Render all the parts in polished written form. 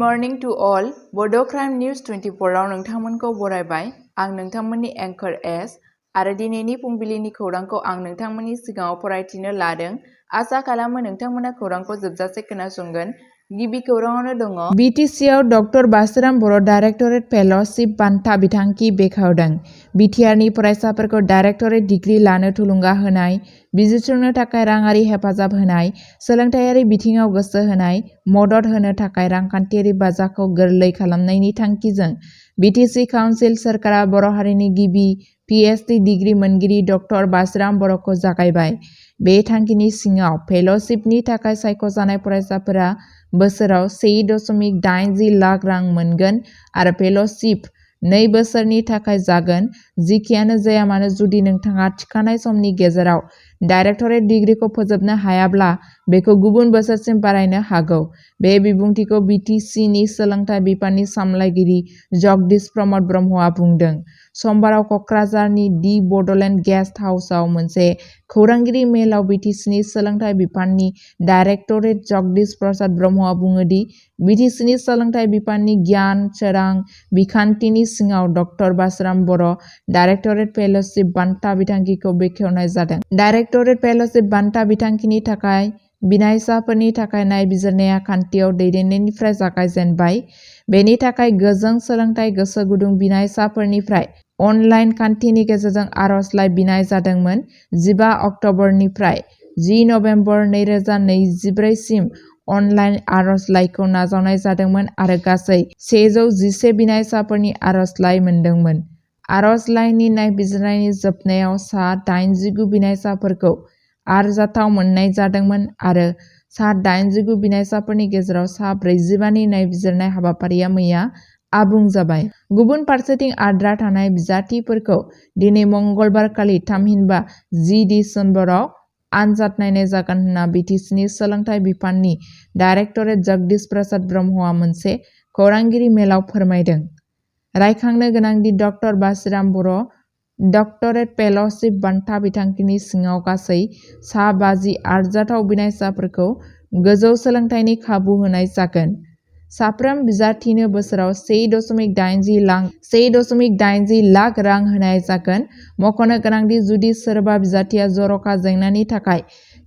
morning to all. Bodo News 24 आव नोंथांमोनखौ बरायबाय। आं नोंथांमोननि एंकर एस आरो दिनैनि फुंबिलिनि खौरांखौ आं नोंथांमोननि सिगाङाव फरायथिनो लादों। आसा खालामो नोंथांमोना खौरांखौ जोबजासे खोनासंगोन। गिबि खौराङावनो दङ BTC आव डक्टर बासुराम बर' डाइरेक्टरेट फेल'शिप बान्था बिथांखि बेखेवदों। BTR नि फरायसाफोरखौ डाइरेक्टरेट डिग्री लानो थुलुंगा होनाय, बिजिरसंनो थाखाय राङारि हेफाजाब होनाय, सोलोंथायारि बिथिङाव गोसो होनाय, मदद होनो थाखाय रांखान्थियारि बाजाखौ गोरलै खालामनायनि थांखिजों BTC काउन्सिल सोरखारा बर' हारिनि गिबि PhD डिग्री मोनगिरि डक्टर बासुराम बर'खौ जागायबाय। बे थांखिनि सिङाव फेल'शिपनि थाखाय सायख'जानाय फरायसाफोरा बोसोराव 1.80 लाख रां मोनगोन आरो फेल'शिप 2 बोसोरनि थाखाय जागोन। जिखियानो जाया मानो, जुदि नोंथाङा थिखानाय समनि गेजेराव डाइरेक्टरेट डिग्रीखौ फोजोबनो हायाब्ला बेखौ गुबुन बोसोरसिम बारायनो हागौ। बे बिबुंथिखौ BTC नि सोलोंथाइ बिफाननि सामलायगिरि जगदीश प्रमद ब्रह्मआ बुंदों। समबाराव क'क्राझारनि दि बड'लेण्ड गेस्ट हाउसआव मोनसे खौरांगिरि मेलाव BTC नि सोलोंथाइ बिफाननि डाइरेक्टरेट जगदीश प्रसाद ब्रह्मआ बुङो दि BTC नि सोलोंथाइ बिफाननि गियान सोरां बिखान्थिनि सिङाव डक्टर बासुराम बर' डाइरेक्टरेट फेल'शिप बान्था बिथांखिखौ बेखेवनाय जादों। डाइरेक्टरेट फेल'शिप बान्था बिथांखिनि थाखाय बिनायसाफोरनि थाखाय नायबिजिरनाया खान्थियाव दैदेननायनिफ्राय जागायजेनबाय। बेनि थाखाय गोजों सोलोंथाइ गोसो गुदुं बिनायसाफोरनिफ्राय अनलाइन खान्थिनि गेजेरजों आर'जलाइ बिनाय जादोंमोन। 15 अक्ट'बरनिफ्राय 10 नबेम्बर 2024 सिम अनलाइन आर'जलाइखौ नाजावनाय जादोंमोन आरो गासै 111 बिनायसाफोरनि आर'जलाइ मोनदोंमोन। आर'जलाइनि नायबिजिरनायनि जोबनायाव सा 89 बिनायसाफोरखौ आरजाथाव मोननाय जादोंमोन आरो सा 89 बिनायसाफोरनि गेजेराव सा 45 नि नायबिजिरनाय हाबाफारिया मैया आबुं जाबाय। गुबुन फारसेथिं आद्रा थानाय बिजाथिफोरखौ दिनै मंगलबारखालि थामहिनबा 10 दिसेम्बराव आनजाद नायनाय जागोन होनना BTC नि सोलोंथाइ बिफाननि डाइरेक्टरेट जगदीश प्रसाद ब्रह्मआ मोनसे खौरांगिरि मेलाव फोरमायदों। रायखांनो गोनांदि डक्टर बासुराम बर' डक्टरेट फेल'शिप बान्था बिथांखिनि सिङाव गासै सा 50 आरजाथाव बिनायसाफोरखौ गोजौ सोलोंथाइनि खाबु होनाय जागोन। साफ्रोम बिजाथिनो बोसोराव 1.80 लाख रां होनाय जागोन। मख'नो गोनांदि जुदि सोरबा बिजाथिया जर'खा जेंनानि थाखाय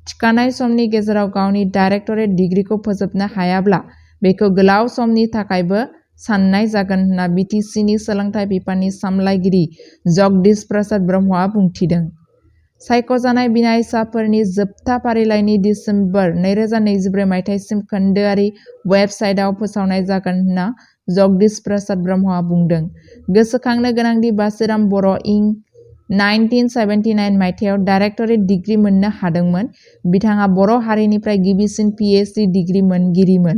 थिखानाय समनि गेजेराव गावनि डाइरेक्टरेट डिग्रीखौ फोजोबनो हायाब्ला बेखौ गोलाव समनि थाखायबो साननाय जागोन होनना BTC नि सोलोंथाइ बिफाननि सामलायगिरि जगदीश प्रसाद ब्रह्मआ बुंथिदों। सायख'जानाय बिनायसाफोरनि जोबथा फारिलाइनि दिसेम्बर 2024 मायथाइसिम खोन्दोआरि वेबसाइटआव फोसावनाय जागोन होनना जगदीश प्रसाद ब्रह्मआ बुंदों। गोसोखांनो गोनांदि बासुराम बर' इं 1979 मायथाइयाव डाइरेक्टरेट डिग्री मोननो हादोंमोन। बिथाङा बर' हारिनिफ्राय गिबिसिन PhD डिग्री मोनगिरिमोन।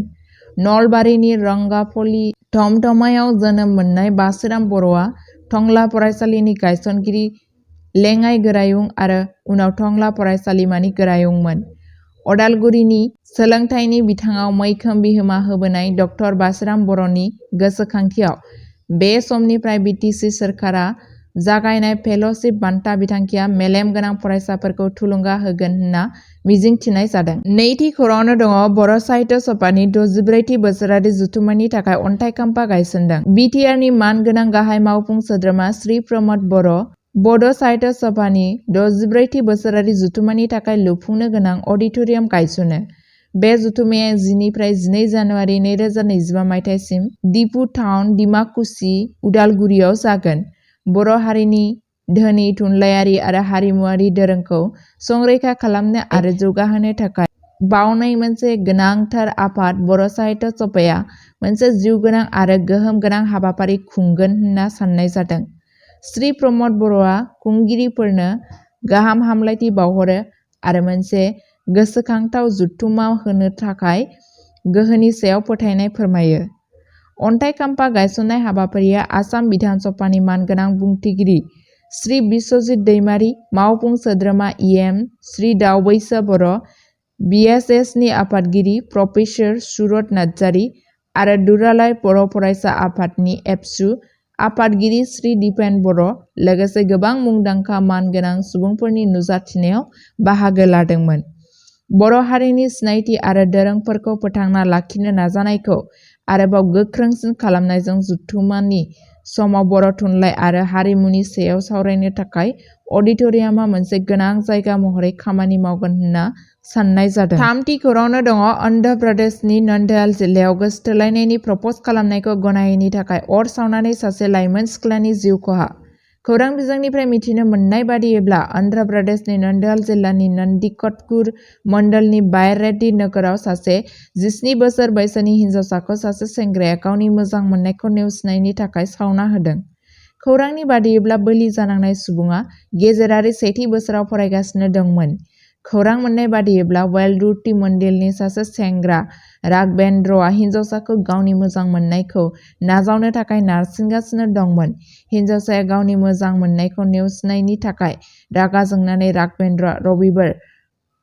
नलबारिनि रंगाफलि धमधमायाव जोनोम मोननाय बासुराम बर'आ टंला फरायसालिनि गायसनगिरि, लेङाइ गोरायुं आरो उनाव टंला फरायसालिमानि गोरायुंमोन। अदालगुरिनि सोलोंथाइनि बिथाङाव मैखोम बिहोमा होबोनाय डक्टर बासुराम बर'नि गोसोखांथियाव बे समनिफ्राय BTC सोरखारा जागायनाय फेल'शिप बान्था बिथांखिया मेलेम गोनां फरायसाफोरखौ थुलुंगा होगोन होनना मिजिंथिनाय जादों। नैथि खौराङावनो दङ बर' साहित्य सभानि 64थि बोसोरारि जथुम्मानि थाखाय अन्थाइ खाम्फा गायसनदों। BTR नि मानगोनां गाहाय मावफुं सोद्रोमा श्री प्रमद बर' बड' साहित्य सभानि 64थि बोसोरारि जथुम्मानि थाखाय लुफुंनो गोनां अडिट'रियाम गायसनो। बे जथुम्माया 10 निफ्राय 12 जानुवारि 2025 मायथाइसिम दिपु टाउन डिमाकुसि उदालगुरियाव जागोन। बर' हारिनि धोनि थुनलाइयारि आरो हारिमुआरि दोरोंखौ संरैखा खालामनो आरो जौगाहोनो थाखाय बावनाय मोनसे गोनांथार आफाद बर' साहित्य सभाया मोनसे जिउगोनां आरो गोहोम गोनां हाबाफारि खुंगोन होनना साननाय जादों। श्री प्रमद बर'आ खुंगिरिफोरनो गाहाम हामलायथि बावहरो आरो मोनसे गोसोखांथाव जथुम्मा होनो थाखाय गोहोनि सायाव फोथायनाय फोरमायो। अन्थाइ खाम्फा गायसननाय हाबाफारिया आसाम बिधान सभानि मानगोनां बुंथिगिरि श्री बिस्वजित दैमारी, मावफुं सोद्रोमा EM श्री दावबैसो बर', BSS नि आफादगिरि प्रफेसर सुरत नार्जारी आरो दुलाराय बर' फरायसा आफादनि एबसु आफादगिरि श्री दिपेन बर' लोगोसे गोबां मुंदांखा मानगोनां सुबुंफोरनि नुजाथिनायाव बाहागो लादोंमोन। बर' हारिनि सिनायथि आरो दोरोंफोरखौ फोथांना लाखिनो नाजानायखौ आरोबाव गोख्रोंसिन खालामनायजों जथुम्मानि समाव बर' थुनलाइ आरो हारिमुनि सायाव सावरायनो थाखाय अडिट'रियामा मोनसे गोनां जायगा महरै खामानि मावगोन होनना साननाय जादों। थामथि खौराङावनो दङ अन्ध्र प्रदेशनि नन्दियाल जिल्लायाव गोसोथोलायनायनि प्रप'ज खालामनायखौ गनायैनि थाखाय अर सावनानै सासे लाइमोन सिख्लानि जिउ खहा। खौरां बिजोंनिफ्राय मिथिनो मोननाय बादियैब्ला अन्ध्र प्रदेशनि नन्दियाल जिल्लानि नन्दिकटकुर मण्डलनि बायरेड्डी नोगोराव सासे 17 बोसोर बैसोनि हिनजावसाखौ सासे सेंग्राया गावनि मोजां मोननायखौ नेवसिनायनि थाखाय सावना होदों। खौरांनि बादियैब्ला बोलि जानांनाय सुबुङा गेजेरारि सेथि बोसोराव फरायगासिनो दंमोन। खौरां मोननाय बादियैब्ला वेलरुटी मण्डलनि सासे सेंग्रा राघवेन्द्रआ हिनजावसाखौ गावनि मोजां मोननायखौ नाजावनो थाखाय नारसिनगासिनो दंमोन। हिनजावसाया गावनि मोजां मोननायखौ नेवसिनायनि थाखाय रागा जोंनानै राघवेन्द्रआ रबिबार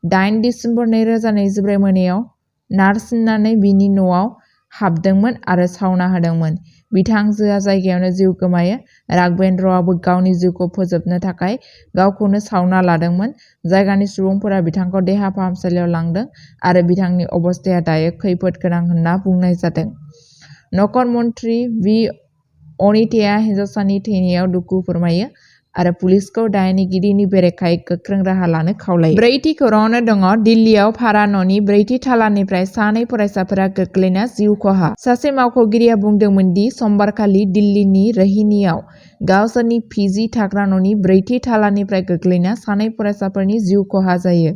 8 दिसेम्बर 2024 मोनायाव नारसिननानै बिनि न'आव हाबदोंमोन आरो सावना होदोंमोन। बिथांजोआ जायगायावनो जिउ गोमायो। राघवेन्द्रआबो गावनि जिउखौ फोजोबनो थाखाय गावखौनो सावना लादोंमोन। जायगानि सुबुंफोरा बिथांखौ देहा फाहामसालियाव लांदों आरो बिथांनि अबस्थाया दायो खैफोद गोनां होनना बुंनाय जादों। नखर मन्थ्रि भि अनिताया हिनजावसानि थैनायाव दुखु फोरमायो आरो पुलिसखौ दायनिगिरिनि बेरेखायै गोख्रों राहा लानो खावलायो। ब्रैथि खौराङावनो दङ दिल्लीयाव भारा न'नि ब्रैथि थालानिफ्राय सानै फरायसाफोरा गोग्लैना जिउ खहा। सासे मावख'गिरिया बुंदोंमोन दि समबारखालि दिल्लीनि रोहिणीआव गावसोरनि पिजि थाग्रा न'नि ब्रैथि थालानिफ्राय गोग्लैना सानै फरायसाफोरनि जिउ खहा जायो।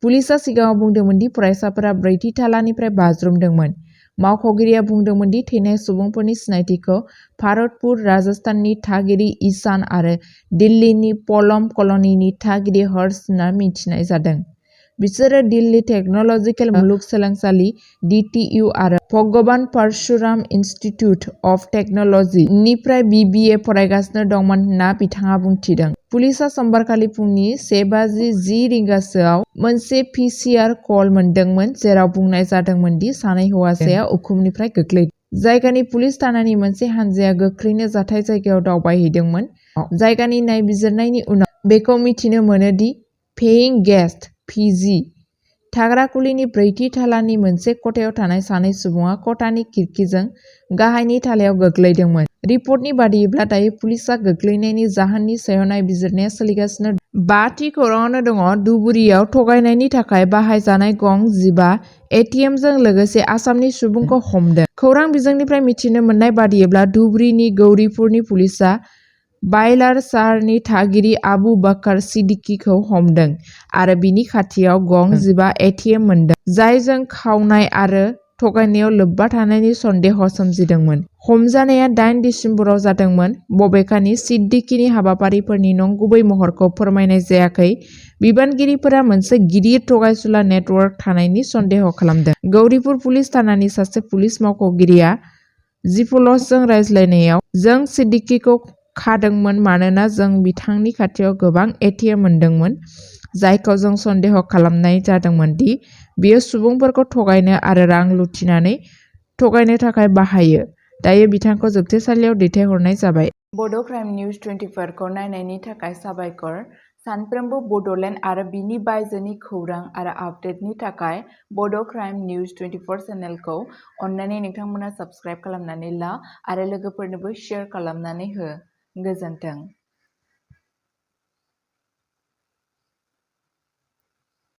पुलिसआ सिगाङाव बुंदोंमोन दि फरायसाफोरा ब्रैथि थालानिफ्राय बाज्रुमदोंमोन। मावख'गिरिया बुंदोंमोन दि थैनाय सुबुंफोरनि सिनायथिखौ भारतपुर राजस्थाननि थागिरि ईशान आरो दिल्लीनि पलम कल'निनि थागिरि हर्ष होनना मिथिनाय जादों। बिसोरो दिल्ली टेक्न'लजिकेल मुलुगसोलोंसालि (DTU) आरो भगवान परशुराम इनस्टिट्युट अफ टेक्न'लजि निफ्राय BBA फरायगासिनो दंमोन होनना बिथाङा बुंथिदों। पुलिसआ समबारखालि फुंनि 1:10 रिंगासोआव मोनसे PCR कल मोनदोंमोन जेराव बुंनाय जादोंमोन दि सानै हौवासाया उखुमनिफ्राय गोग्लैदों। जायगानि पुलिस थानानि मोनसे हानजाया गोख्रैनो जाथाय जायगायाव दावबायहैदोंमोन। जायगानि नायबिजिरनायनि उनाव बेखौ मिथिनो मोनो दि पेयिं गेस्ट (PG) थाग्रा खुलिनि ब्रैथि थालानि मोनसे खथायाव थानाय सानै सुबुङा खथानि खिरखिजों गाहायनि थालायाव गोग्लैदोंमोन। रिपर्टनि बादियैब्ला दायो पुलिसआ गोग्लैनायनि जाहोननि सायाव नायबिजिरनाया सोलिगासिनो दं। बाथि खौराङावनो दङ धुबुरीयाव थगायनायनि थाखाय बाहायजानाय गं 15 ATMजों लोगोसे आसामनि सुबुंखौ हमदों। खौरां बिजोंनिफ्राय मिथिनो मोननाय बादियैब्ला धुबुरीनि गौरीपुरनि पुलिसआ बायलार शहरनि थागिरि आबु बकर सिद्दिकीखौ हमदों आरो बिनि खाथियाव गं 15 ATM मोनदों, जायजों खावनाय आरो थगायनायाव लोब्बा थानायनि सन्देह सोमजिदोंमोन। हमजानाया 8 दिसेम्बराव जादोंमोन, बबेखानि सिद्दिकीनि हाबाफारिफोरनि नंगुबै महरखौ फोरमायनाय जायाखै। बिबानगिरिफोरा मोनसे गिदिर थगायसुला नेटवर्क थानायनि सन्देह खालामदों। गौरीपुर पुलिस थानानि सासे पुलिस मावख'गिरिया जिपलसजों रायज्लायनायाव, जों सिद्दिकीखौ खादोंमोन मानोना जों बिथांनि खाथियाव गोबां ATM मोनदोंमोन, जायखौ जों सन्देह खालामनाय जादोंमोन दि बियो सुबुंफोरखौ थगायनो आरो रां लुथिनानै थगायनो थाखाय बाहायो। दायो बिथांखौ जोबथेसालियाव दैथायहरनाय जाबाय। बड' क्राइम निउज 24 खौ नायनायनि थाखाय साबायखर। सानफ्रोमबो बड'लेण्ड आरो बिनि बायजोनि खौरां आरो आपडेटनि थाखाय बड' क्राइम निउज 24 चेनेलखौ अन्नानै नोंथांमोना साबस्क्राइब खालामनानै ला आरो लोगोफोरनोबो शेयार खालामनानै हो। गोजोन्थों।